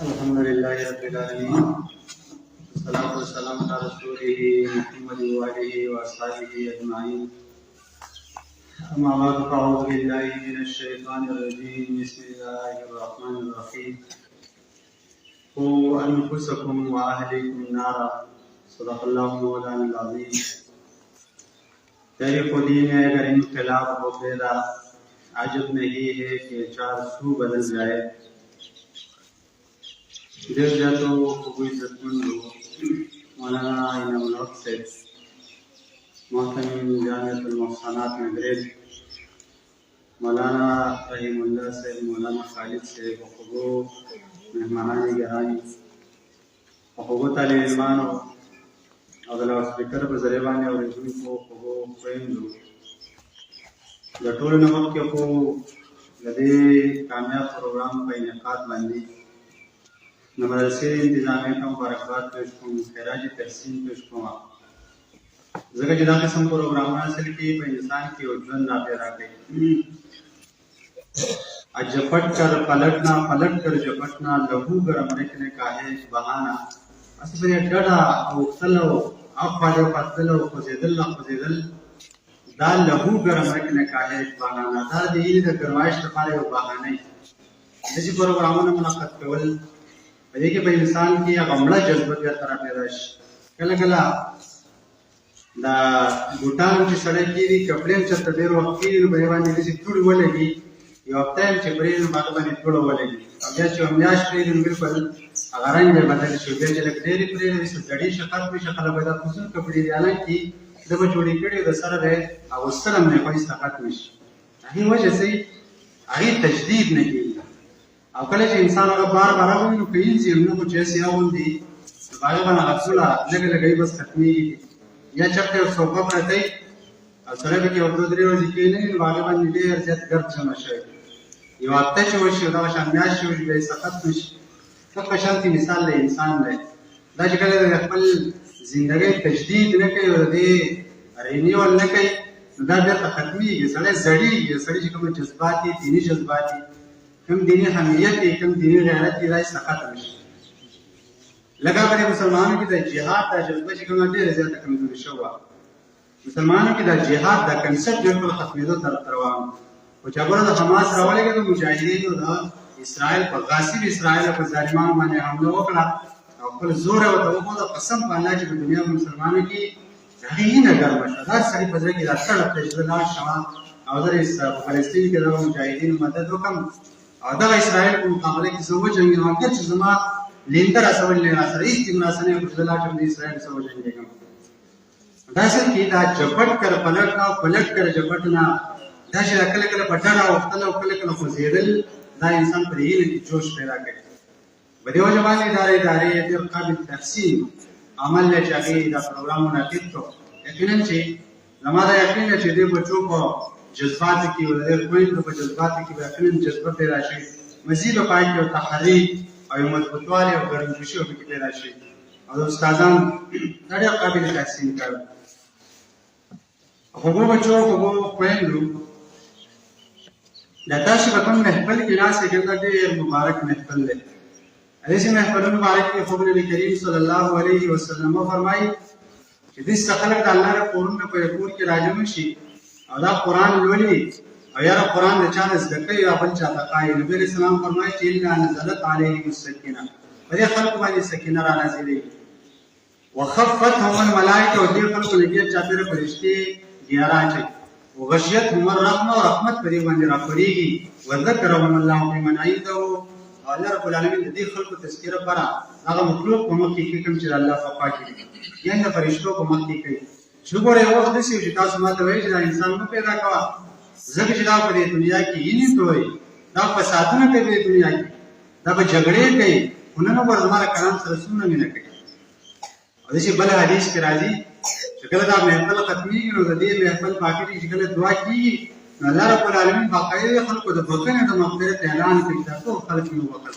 الحمد لله رب العالمين والصلاة والسلام على رسوله محمد وآله وأصحابه أجمعين. أما بعد فأعوذ بالله من الشيطان الرجيم. بسم الله الرحمن الرحيم. قوا أنفسكم وأهليكم نارا. صدق الله مولانا العظيم. تاریخ دین میں اگر انقلاب ہو پیدا عجب نہیں ہے کہ 400 بدل جائے. ډېر زیاتو هغوی عزتمندو مولانا انعام الحق صاحب، محترم جامعة المحسنات مغرب، مولانا رحیم الله صاحب، مولانا خالد صاحب، خوږو مهمانان ګرامی، خوږو طالب علمانو او د لاؤډ سپیکر په ذریعه باندې اورېدونکو خوږو خویندو، د ټولو نه مخکې خو د دې کامیاب پروګرام په انعقاد باندې د مدرسې انتظامیه ته مبارکباد پېښ کوم، خراج تحسین پېښ کوم، ځکه چې دا قسم پروګرامونه اصل کې په انسان کې یو ژوند را پیدا کوي. جپٹ کر پلٹنا، پلٹ کر جپٹنا، لہو گرم رکھنے کا ہے بہانہ. اصل پر یې ډډه او اوښتل او اخواډه پتل او خوځېدل راخوځېدل، دا لهو ګرم رکھنے کا ہے بهانه، دا د هیلې د ګرمایش لپاره یو بهانه وي. داسې پروګرامونه منعقد کول په دې کې په انسان کې هغه مړه جذبه بېرته راپیدا شي. کله کله دا بوټان چې سړی کېږي، کپړې هم چېرته ډېر وخت کېږي نو په دې باندې داسې دوړې ولګي، یو هفته هم چې پرېږدي نو په هغه باندې دوړه ولګي، او بیا چې یوه میاشت پرېږدي نو بلکل هغه رنګ به بدل شي. بیا چې لږ ډېرې پرېږدي زړې شي، ختمې شي، خلک به دا کوڅون کپړې دي حالانکې ده به جوړې کړي د سره به یې اغوستل هم نه ښایسته ختمې شي. هغې وجه څه وي؟ هغې تجدید نه کېږي. او کله چې انسان هغه بار بار اغوندي نو که اینځي هم نه، خو چې هسې اغوندي نو په هغې باندې هغه ټوله لږه لږه یې بس ختمېږي. یا چېرته یو صوفه پرته وي او سړی پکې یو 2-3 ورځې کښېنوي نو په هغې باندې ډېر زیات ګرد جمع شوی وي. یو هفته چې وشي او دغه شان میاشت چې وشي بیا یې څه ختم شي. دغه شانتې مثال دی انسان دی. دا چې کله د خپل زندګۍ تجدید نه کوي او د دې رینیول نه کوي نو دا بېرته ختمېږي. سړی زړېږي. سړي چې کوم جذبات دي، دیني جذبات دي، کوم دیني حمیت دی، کوم دیني غیرت دی، دا یې څه ختم شي. لکه په دې مسلمانانو کې د جهاد دا جذبه چې کومه ډېره زیاته کمزورې شوې وه. مسلمانانو کې د جهاد دا کنسپټ بلکل ختمېدو طرف ته روان و. خو چې هغوی د حماس راولېږېدو مجاهدینو د اسرائیل په غاصب اسرائیل او په ظالمانو باندې حمله وکړه او خپل زور یې ورته وښوده. قسم په الله چې په دنیا په مسلمانانو کې د هغې هیله ګرمه شوه. دا سړي په زړه کې دا تړپ دی چې زه لاړ شم او زه په فلسطین کې دغه مجاهدینو مدد وکړم او دغه اسرائیل په مقابله کې زه وجنګېږم، اګر چې زما لینده راسول نه راسره هېڅ هم راسره نه وي، خو زه لاړ شم د اسرائیل سره وجنګېږم. دا اصل کې دا جپټ کر پلټنا او پلټ کر جپټنا، دا چې کله کله په ډډه اوښتل او کله کله خوځېدل، دا انسان په دې هیله کې جوش پیدا کوي. په دې وجه باندې ادارې ډېر قابل تحسین عمل دی چې هغې دا پروګرام منعقد کړو. یقینا چې زما دا یقین دی چې دې بچو په جذباتو کې او د دې خویندو په جذباتو کې به یقینا جذبه پیدا شي. مزید په پای کې یو تحریک او یو مضبوطوالی او ګرمجوشي به پکې پیدا شي. او د استادان دا ډېر قابل تحسین کار. خوږو بچو، خوږو خویندو، دا تاسو په کوم محفل کې ناست یې، دا ډېر مبارک محفل دی. داسې محفلونو مبارک کې خوب نبي کریم صلی الله علیه وسلم وفرمایي چې داسې خلک د الله د کورونو په یو کور کې راجمع شي او دا قرآن لولي او یاره قرآن د چا نه زده کوي یا بل چا ته ښایي. نبي علیه السلام فرمایي چې الا نزلت علیهم السکینه، په دې خلکو باندې سکینه را نازلېږي. وخفتهم الملائکه، او دې خلکو نه ډېر چاپېره فرښتې ګیاره اچوي. وغشیتهم الرحمه، او رحمت په دې باندې راخورېږي. وذکرهم الله فی من عنده، او الله رب العالمین د دې خلکو تذکره لپاره هغه مخلوق په مخ کې کوم چې د الله په خوا کې دي، یعنې د فرښتو په مخ کې کوي. چې وګورئ یو وخت داسې و چې تاسو ما ته وایئ چې دا انسان مه پیدا کوه، ځکه چې دا په دې دنیا کې هینې تویي، دا فسادونه کوي په دې دنیا کې، دا به جګړې کوي، خو نن وګوره زما له کلام سره څومره مینه کوي. او داسې بل حدیث کې راځي چې کله دا محفل ختمېږي نو د دې محفل په اخر کې چې کله دعا کېږي نو الله رب العالمین باقاعده خلکو د بښنې د مغفرت اعلان کوي چې ټول خلک مې وبخل.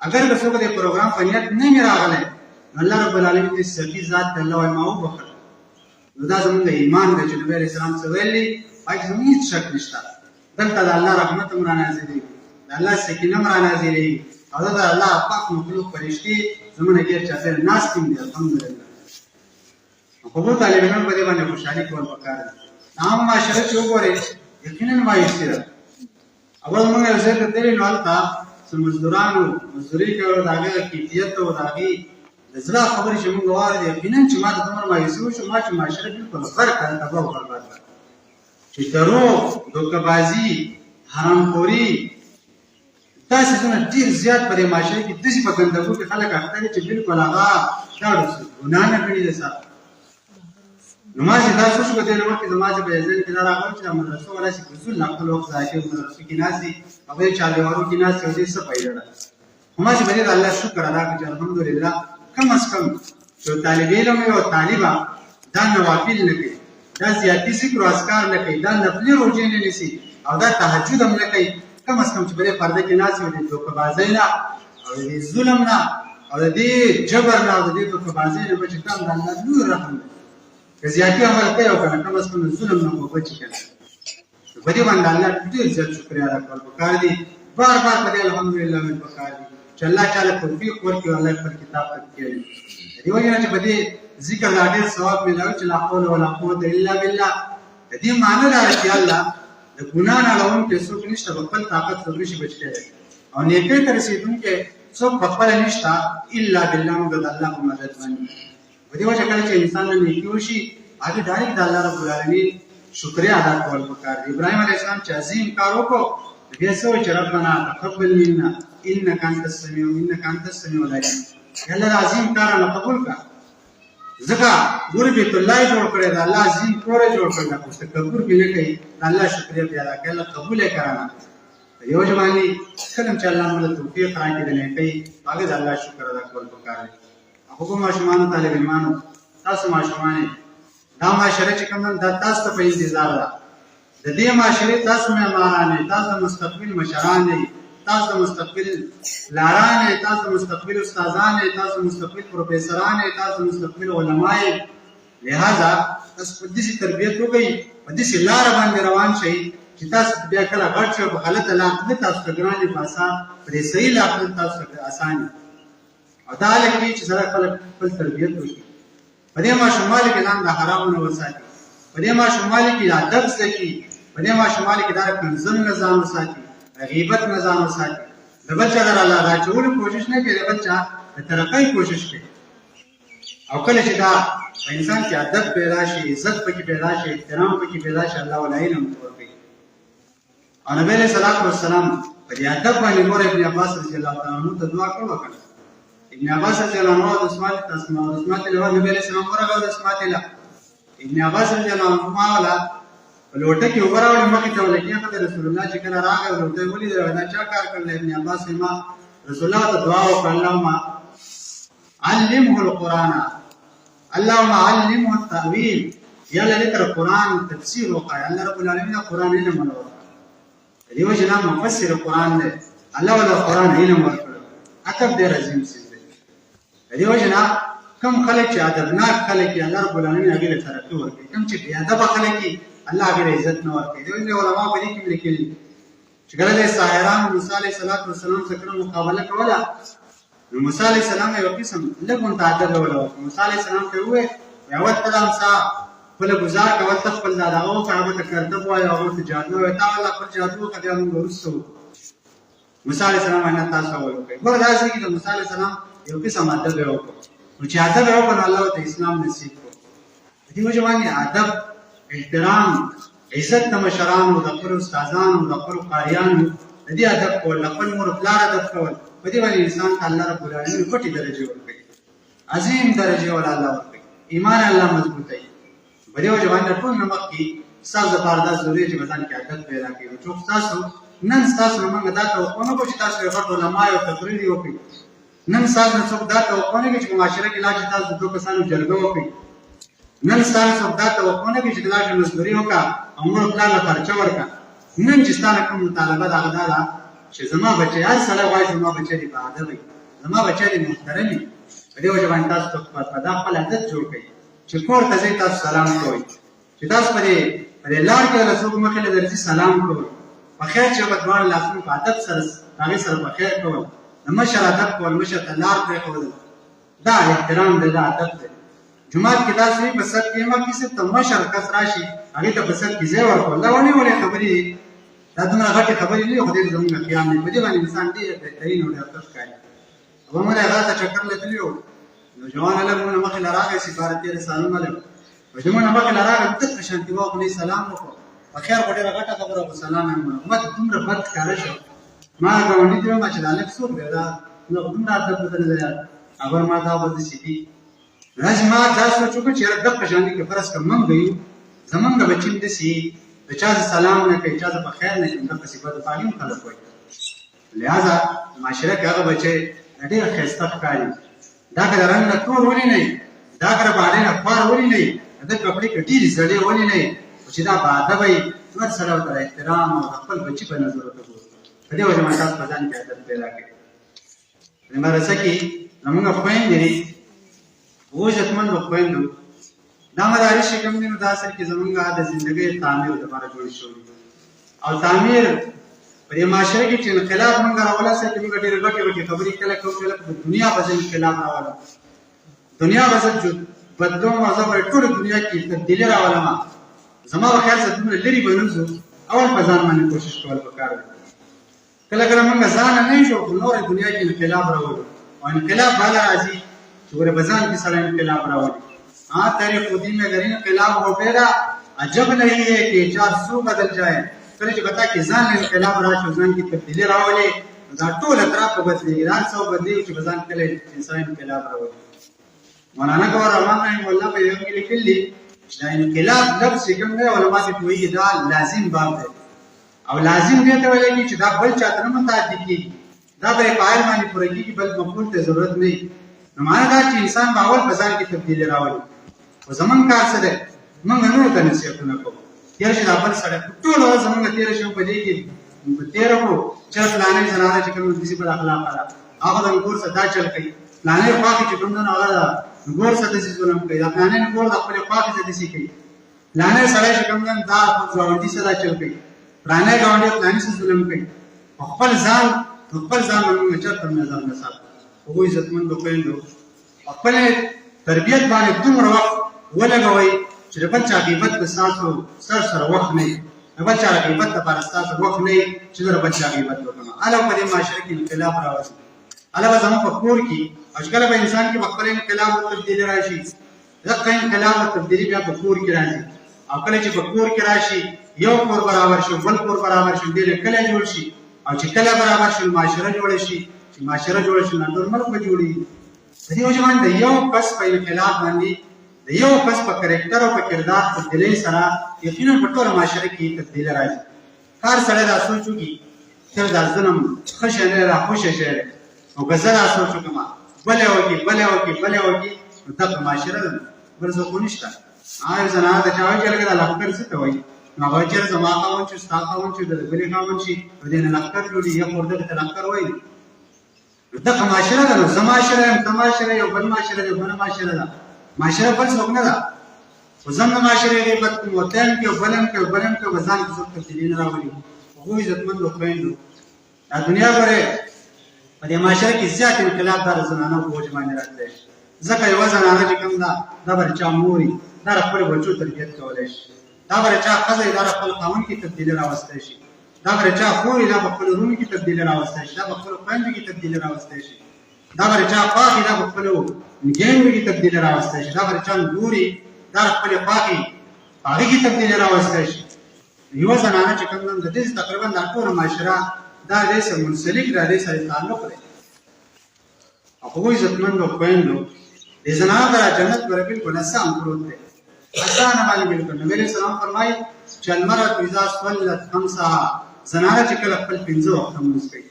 اگر که څوک د پروګرام په نیت نه وي راغلی نو الله رب العالمین دې سخي ذات ته الله وایي ما وبخل. نو دا زموږ د ایمان دی چې نبي علیه السلام څه ویلي، پکې زموږ هېڅ شک نشته. دلته د الله رحمت هم رانازلېږي، د الله سکینه هم رانازلېږي او دا د الله پاک مخلوق فرشتي زمونږ ډېر چاپېره ناست دي الحمدلله. خو موږ طالب علم په دې باندې خوشحالي کول پکار دي. عام معاشره چې وګورئ یقینا مایوسي ده. اول موږ یو ځای ته تللي نو هلته څه مزدورانو مزدوري کوله، د هغې کیفیت او د هغې د زړه خبرې چې موږ واورېدې یقینا چې ما ته دومره مایوسي وشو ما چې معاشره بلکل غرق کړه، تباه او برباد کړه. چې دروغ، دوکهبازي، حرامخوري دا څیزونه ډېر زیات په دې معاشره کې داسې په ګندګو کې خلک اخته دي چې بلکل هغه دا ګناه نه ګڼي د سره. نو ما چې دا سوچ په دې وخت کې زما چې په ذهن کې دا راغلی چې د مدرسو والا چې فضول نه خپل وخت ضایع کوي، مدرسو کې ناست دي، هغوی چاردیوارو کې ناست دي او دې څه فایده ده. خو ما چې په دې د الله شکر ادا کړ چې الحمدلله کم از کم چې طالب علم وي او طالبه دا نوافل نه کوي، دا زیاتي ذکر او اذکار نه کوي، دا نفلي روژې نه نیسي او دا تهجد هم نه کوي، کم از کم چې په دې پرده کې ناست وي د دوکهبازۍ نه او د دې ظلم نه او د دې جبر نه او د دې دوکهبازۍ نه بچ کم د الله لوی رحم دی. که زیاتي عمل کوي او که نه کم از کم د ظلم نه خو بچي که نه. نو په دې باندې الله ډېر زیات شکریا ادا کول پکار دي. بار بار په دې الحمدلله ویل پکار دي چې الله چاله توفیق ورکړي او الله خپل کتاب ته کښېني. د دې وجې نه چې په دې ذکر دا ډېر ثواب میلاوي چې لا حول ولا قوة الا بالله. د دې معنی دا ده چې الله د ګناه نه اړوونکی څوک نشته، په خپل طاقت څوک نشي بچ کېدی او نیکۍ ته رسېدونکی څوک په خپله نشته الا بالله، موږ د الله په مدد باندې. په دې وجه کله چې انسان نه نیکي وشي هغې ډایرکټ د الله رب العالمین شکریا ادا کول پکار دي. ابراهیم علیه السلام چې عظیم کار وکړو بیا څه وایي چې ربنا تقبل منا انک انت السمیع العلیم. یا الله د عظیم کار نه قبول کړه. ځکه ګورې بیت الله یې جوړ کړی د الله عظیم کور یې جوړ کړی، خو تکبر پرې نه کوي، د الله شکریا پرې ادا کوي، الله قبول یې کړه نه. په دې وجه باندې کله چې الله موږ ته توفیق راکړي د نیکۍ هغې د الله شکر ادا کول پکار دی. خو ماشومانو طالب علمانو تاسو ماشومان دا معاشره چې کوم دا تاسو ته په انتظار ده. د دې معاشرې تاسو معماران یې، تاسو د مستقبل مشران یې، تاسو د مستقبل پلاران یې، تاسو د مستقبل استادان یې، تاسو د مستقبل پروفیسران یې، تاسو د مستقبل علما یې. لہذا تاسو په داسې تربیت وکړئ، په داسې لاره باندې روان شئ چې تاسو بیا کله غټ شئ په غلطه لار نه تاسو ته ګران وي، په پرې صحیح لار تاسو ته اسان وي. او دا هلک وي چې سره خلک خپل تربیت وکړي. په دې ماشوموالي کې ځان د حرامو نه وساتي، په دې ماشوموالي کې ادب زده کړي، په دې ماشوموالي کې د کنزل نه ځان وساتي، د غیبت نه ځان وساتي، د بل چا د الله د اچولو کوشش نه کوي، د بل چا د ترقۍ کوشش کوي. او کله چې دا په انسان کې ادب پیدا شي، عزت پکې پیدا شي، احترام پکې پیدا شي، الله ولا علم ورکوي. او نبی علیه الصلاة والسلام په دې ادب باندې نور ابن عباس رضی الله تعالی عنه ته دعا وکړه. ابن عباس رضی الله عنه د اسماعیل له نبی علیه السلام ورغله د اسماعیل. ابن عباس رضی الله عنه والا په لوټه کې اوبه راوړې مخې ته ولګي، هغه رسول الله چې کله راغی لوټه یې ولیده دا چا کار کړلی؟ ابن عباس وایي ما رسول الله ته دعا وکړه اللهم علمه القرآن اللهم علمه التأویل. یا الله دې ته قرآن تفسیر وښایه، الله رب العالمین قرآن علم ولا ورکړه. د دې وجې نه مفسر قرآن دی، الله ولا قرآن علم ورکړه. ادب ډېر عظیم څیز دی. د دې وجې نه کوم خلک چې ادبناک خلک وي الله رب العالمین هغې له ترقي ورکوي، کوم چې بې ادبه خلک وي الله هغې له عزت نه ورکوي. دې وجې علما په دې کې لیکلي چې کله د ساحرانو موسی علیه السلام سره کله مقابله کوله نو موسی علیه السلام یو قسم لږ غونته ادب له وکړه. موسی علیه السلام ته یې وویل اول ته دا امسا خپله ګزار کوه، ته خپل دا دغه وکړه، هغه ته کرتب وایه، هغه ته جادو وایه، تا والله خپل جادو وکړه بیا موږ وروسته وکړو. موسی علیه السلام وایي نه تاسو اول وکړئ. ګوره داسې کې د موسی علیه السلام یو قسم ادب یې وکړو، نو چې ادب یې وکړو نو الله ورته اسلام نصیب کړو. په دې وجه باندې ادب، احترام، عزت د مشرانو، د خپلو استادانو، د خپلو قاریانو د دې ادب کول، د خپل مور پلار ادب کول، په دې باندې انسان ته الله رب العالمین غټې درجې ورکوي، عظیم درجې ولا الله ورکوي، ایمان الله مضبوطوي. په دې وجه باندې ټول نه مخکې ستاسو دپاره دا ضروري چې په ځان کې عادت پیدا کړي. نو څوک ستاسو نن ستاسو نه موږ دا توقع نه کوو چې تاسو یو غټ علما یو تقریر یې وکړئ. نن ستاسو نه څوک دا توقع نه کوي چې په معاشره کې لا چې تاسو د دوه کسانو جرګه وکړئ. نن ستاسو څوک دا توقع نه کوي چې لا چې مزدوري وکړه او مور پلار له خرچه ورکړه. نن چې ستا نه کوم مطالبه د هغه دا ده چې زما بچی هر سړی غواړي زما بچی دې باادبه وي، زما بچی دې محترم وي. په دې وجه باندې تاسو په دا خپل عادت جوړ کړئ چې کور ته ځئ تاسو سلام کوئ، چې تاسو په دې لار کې له څوک مخې له درځي سلام کوئ، په خیر چې په دواړو لاسونو په ادب سره هغې سره په خیر کول، د مشر ادب کول، مشر ته لار پرېښودل، دا احترام دی، دا ادب دی. جومات کې داسې وي په سر کې ما کیسه ته مشر کس راشي هغې ته په سر کې ځای ورکول، دا ونیولې خبرې دي، دا دومره غټې خبرې نه دي، خو ډېر زموږ قیام دی. په دې باندې انسان ډېر بهترین او ډېر ښه ښکاري. ابو موږ هغه ته چکر لتلي وو، نو جوان هلک مونږ مخې له راغی، سپاره تېره سالونه لږ وایي مونږ مخې له راغی، دقه شانتي واخلې سلام وکړو، په خیر خو ډېره غټه خبره وه، سلام یې وکړو. ما ته دومره بد ښکاره شو، ما ګاونډي ته ویل چې دا هلک څوک دی، دا دومره ادب ورته نه دی یاد. هغه ما دا به داسې دي. داسې ما دا سوچ وکړ چې یاره دقه شانتي که فرض کړه موږ یو، زمونږ بچي هم داسې د چا څه سلام نه کوي، چا څه په خیر نه کوي، دقسې بد تعلیم خلک وایي. لہذا معاشره کې هغه بچی ډېر ښایسته ښکاري، دا که د رنګ نه تور ولې نه وي، دا که د باډۍ نه خوار ولې نه وي، د کپړې که ډېرې زړې ولې نه وي، خو چې دا باادبه وي، ورسره ورته احترام او د خپل بچي په نظر ورته ګورو. په دې وجه ما تاسو په ځان کې ادب پیدا کړي. په مدرسه کې زموږ خویندې دي، اوس عزتمندو خویندو، دا مدارس چې کوم دي نو دا اصل کې زموږ د زندګۍ تعمیر لپاره جوړ شوي او تعمیر په دې معاشره کې چې انقلاب موږ راوړل سره چې موږ ډېرې غټې غټې خبرې کله کوو چې لکه د دنیا به زه انقلاب راولم، دنیا به زه بدلوم او زه به ټوله دنیا کې تبدیلي راولم. زما په خیال سره دومره لرې به نه ځو، اول په ځان باندې کوشش کول پکار دی. کله کله موږ ځان نه یو خو نورې دنیا کې انقلاب راولو، او انقلاب بالا راځي چې ګوره په ځان کې سره انقلاب راولي. हाँ तेरे खुदी में अगर इनकलाब हो गया अजब नहीं है कि 400 बदल जाए. कल जो बता कि जान इनकलाब राशि जान की तब्दीली रावले जान टोल अतराफ को बदली ईरान सौ बदली कि जान कले इंसान इनकलाब रावले. मौलाना का रहमान रहमतुल्लाह पे ये लिखल ली इनकलाब लफ्ज से कम है उलमा से कोई कि दा लाजिम बात है और लाजिम देते वाले कि दा बल चाहते न मुतादिक की दा बरे फाइल मानी पूरी की बल मफूल की जरूरत नहीं. हमारा दा कि इंसान बावल बाजार की तब्दीली रावले و زمون کار څه دی موږ نورو ته نصیحتونه کوو. تېره شي دا بل سړی ټول ورځ زموږ تېره شي په دې کې تېره کړو چې فلانۍ زنانه چې کوم داسې بد اخلاقه ده هغه د ګور سره دا چل کوي، فلانۍ خوا کې چې کوم دی نو هغه د ګور سره داسې ظلم کوي، د فلانۍ ګور د خپلې خوا کې داسې کوي، فلانۍ سړی چې کوم دی دا ګاونډي سره دا چل کوي، فلانۍ ګاونډي فلانۍ سره ظلم کوي. خپل ځان موږ چېرته نظر نه ساتو. هغوی عزتمندو خویندو خپل تربیت باندې دومره وخت ولګوئ چې د بل چا غیبت به ستاسو سر سره وخت نه وي، د بل چا غیبت لپاره ستاسو وخت نه وي چې زه د بل چا غیبت وکړم. هله په دې معاشره کې انقلاب راوځي، هله به زموږ په کور کې او چې کله به انسان کې به خپل انقلاب او تبدیلي راشي، دغه انقلاب او تبدیلي بیا په کور کې راځي. او کله چې په کور کې راشي یو کور برابر شي بل کور برابر شي ډېر کله جوړ شي، او چې کله برابر شي معاشره جوړه شي، چې معاشره جوړه شي نو ټول ملک به جوړېږي. په دې وجه باندې د یو کس په انقلاب باندې د یو کس په کرکټر او په کردار تبدیلۍ سره یقینا په ټوله معاشره کې تبدیلي راځي. هر سړی دا سوچ وکړي چې دا ظلم ښه شی نه دی، دا خوشه شی دی، او که زه دا سوچ وکړم بله وکړي نو دغه معاشره ده، بل څوک نشته. یو زنانه ته چا وایي چې لکه دا لښکر څه ته وایي، نو هغه وایي چېرې زما خاوند چې ستا خاوند چې د بلې خاوند شي نو دې نه لښکر جوړي یا خور دغه ته لښکر وایي. دغه معاشره ده، نو زه معاشره یم، ته معاشره یو بل معاشره ده، بله معاشره ده، معاشره بل څوک نه ده. خو زه د معاشرې غیبت کوم، ورته یم کوي بل یم کوي، به ځان کې څوک تبدیلي نه راولي. هغوی عزتمندو خویندو دا دنیا ګورې په دې معاشره کې زیات انقلاب دا د زنانو په وجه باندې راتلی شي. ځکه یوه زنانه چې کوم ده دا به د چا مور وي، دا د خپلو بچو تربیت کولی شي، دا به د چا ښځه وي، دا د خپل خاوند کې تبدیلي راوستی شي، دا به د چا خور وي، دا به خپلو وروڼو کې تبدیلي راوستی شي، دا به خپلو خویندو کې تبدیلي راوستی شي، دا به د چا خواښ وي، دا به خپلو ګیڼو کې تبدیلي راوستی شي، دا به د چا لور وي، دا د خپلې خواښې په هغې کې تبدیلي راوستی شي. یوه زنانه چې کوم د دې تقریبا دا ټوله معاشره دا دې سره منسلک دا دې سره تعلق دی. او هغوی عزتمندو خویندو د زنانه در جنت پر بالکل آسان پروت دی، آسانه باندې بالکل. نبي علیه السلام فرمایي چې المرأة اذا صلت خمسها، زنانه چې کله خپل 5 وخته لمونځ کوي،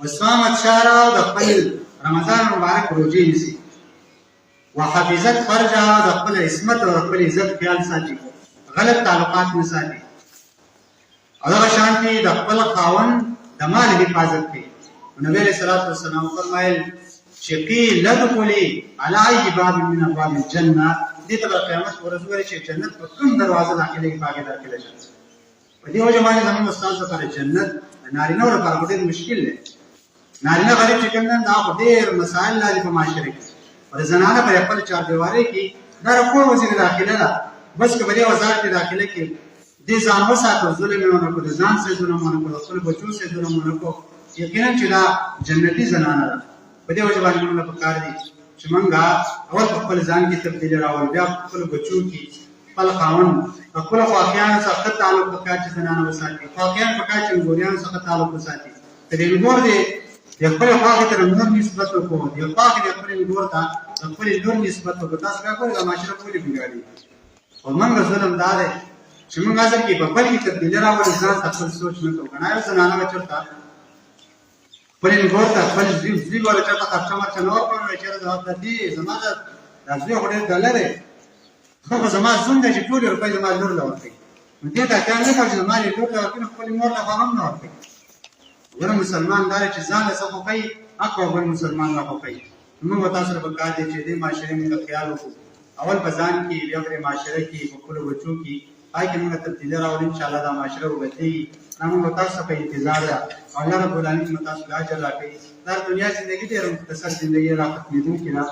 وصامت شهرها، د خپل رمضان مبارک روژې نیسي، وحفظت فرجها، د خپل عصمت او خپل عزت خیال ساتي، غلط تعلقات نه ساتي، او دغه شانتي د خپل خاوند د مال حفاظت کوي. نبی علیه السلام فرمایل چې قیل ادخلي علی ای باب من ابواب الجنه، دې ته به قیامت په ورځ ووایي چې جنت په کوم دروازه داخلېږي په هغې داخله شي. په دې وجه باندې زموږ استاد لپاره جنت د نارینه‌و لپاره ډېر مشکل دی. نارینه غریب چې کوم دا خو ډېر مسایل لري په معاشره کې او د زنانه په خپل چاردیوارۍ کې دا کور وزیر داخله ده بس که په دې وزارت داخله کې دې ځان وساتو ظلم یې ونه کړو د ځان سره ظلم ونه کړو خپل بچو سره ظلم ونه کړو یقینا چې دا جنتي زنانه ده په دې وجه باندې موږ په کار دي چې موږ اول خپل ځان کې تبدیلي راوړو بیا خپل بچو کې خپل خاوند خپل خواخیانو سره ښه تعلق وکړي چې زنانه وساتي خواخیان په کار چې ګوریانو سره تعلق وساتي که د لور دی د خپل خواخې ته د لور نسبت وکړو د خواخې د خپل لور ته د خپل لور نسبت وکړو تاسو بیا ګورئ دا معاشره ولې بېګاري او موږ ظلم دا دی چې موږ اصل کې په خپل کې تبدیلي راوړو ځان ته خپل سوچ نه کوو که نه یو زنانه به چېرته خپل لور ته خپل زوی والا چېرته خرچه مرچه نه ورکړو نو چېرته دا دې زما دا زوی خو ډېر ډالر دی خو زما زوم دی چې ټولې روپۍ زما لور له ورکوي نو دې ته اړتیا نه کوي چې زما لور له ورکوي نو خپلې مور له خو هم نه ورکوي ګوره مسلمان دا دی چې ځان له څه خوښوي حق او بل مسلمان له خوښوي موږ به تاسو سره پکار دی چې دې معاشرې موږ خیال وکړو اول په ځان کې بیا پرې معاشره کې په خپلو بچو کې هغې کې موږ تبدیلي راوړو انشاءالله دا معاشره به بدلېږي دا موږ تاسو په انتظار ده او الله رب العالمین به تاسو له اجر راکوي دا دنیا زندګي ډېره مختصر زندګي را ختمېدونکې ده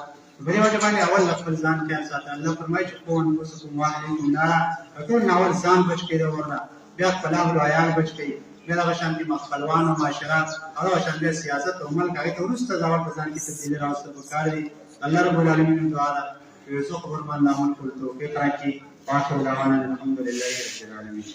په دې وجه باندې اول خپل ځان خیال ساته الله فرمایي چې قو انفسکم واهلیکم نارا ټول نه اول ځان بچ کړئ ورنه بیا خپل اهل او عیال بچ کړئ بیا دغه شانتې خپلوان او معاشره او دغه شان بیا سیاست او ملک هغې ته وروسته دا ور په ځان کې تبدیلي راوستل پکار دي الله رب العالمین دعا ده چې یو څه خبر باندې عمل کولو توفیق راکړي واخر دعوانا الحمد لله رب العالمین